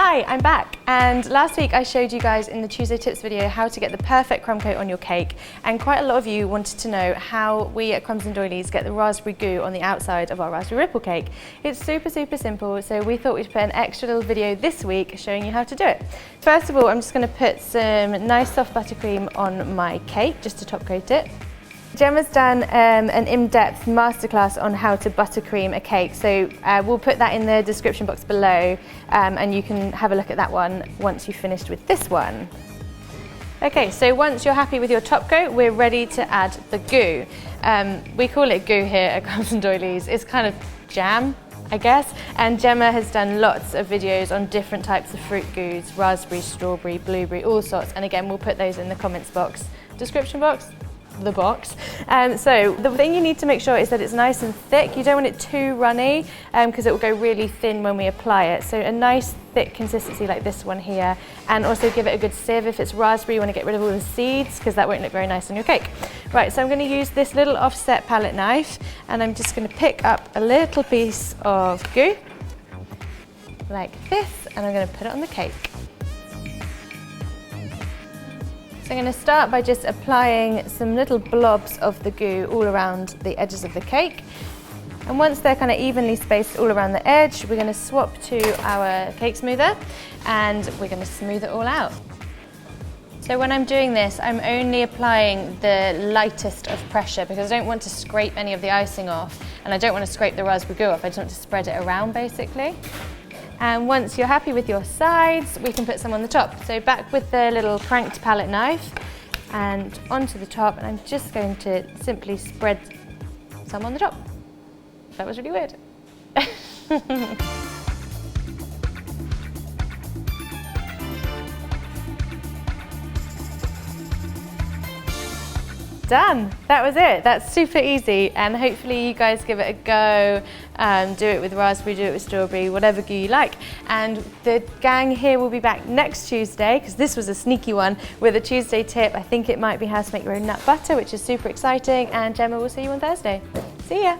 Hi, I'm back, and last week I showed you guys in the Tuesday Tips video how to get the perfect crumb coat on your cake, and quite a lot of you wanted to know how we at Crumbs Doilies get the raspberry goo on the outside of our raspberry ripple cake. It's super simple, so we thought we'd put an extra little video this week showing you how to do it. First of all, I'm just going to put some nice soft buttercream on my cake just to top coat it. Gemma's done an in-depth masterclass on how to buttercream a cake, so we'll put that in the description box below, and you can have a look at that one once you've finished with this one. Okay, so once you're happy with your top coat, we're ready to add the goo. We call it goo here at Crumbs Doilies. It's kind of jam, I guess, and Gemma has done lots of videos on different types of fruit goos, raspberry, strawberry, blueberry, all sorts, and again we'll put those in the comments box, description box. The box. So the thing you need to make sure is that it's nice and thick. You don't want it too runny because it will go really thin when we apply it. So a nice thick consistency like this one here, and also give it a good sieve. If it's raspberry, you want to get rid of all the seeds because that won't look very nice on your cake. Right, so I'm going to use this little offset palette knife, and I'm just going to pick up a little piece of goo like this, and I'm going to put it on the cake. So I'm going to start by just applying some little blobs of the goo all around the edges of the cake. And once they're kind of evenly spaced all around the edge, we're going to swap to our cake smoother and we're going to smooth it all out. So when I'm doing this, I'm only applying the lightest of pressure because I don't want to scrape any of the icing off, and I don't want to scrape the raspberry goo off. I just want to spread it around basically. And once you're happy with your sides, we can put some on the top. So back with the little cranked palette knife and onto the top, and I'm just going to simply spread some on the top. That was really weird. Done! That was it. That's super easy, and hopefully you guys give it a go. Do it with raspberry, do it with strawberry, whatever goo you like. And the gang here will be back next Tuesday, because this was a sneaky one, with a Tuesday tip. I think it might be how to make your own nut butter, which is super exciting, and Gemma will see you on Thursday. See ya!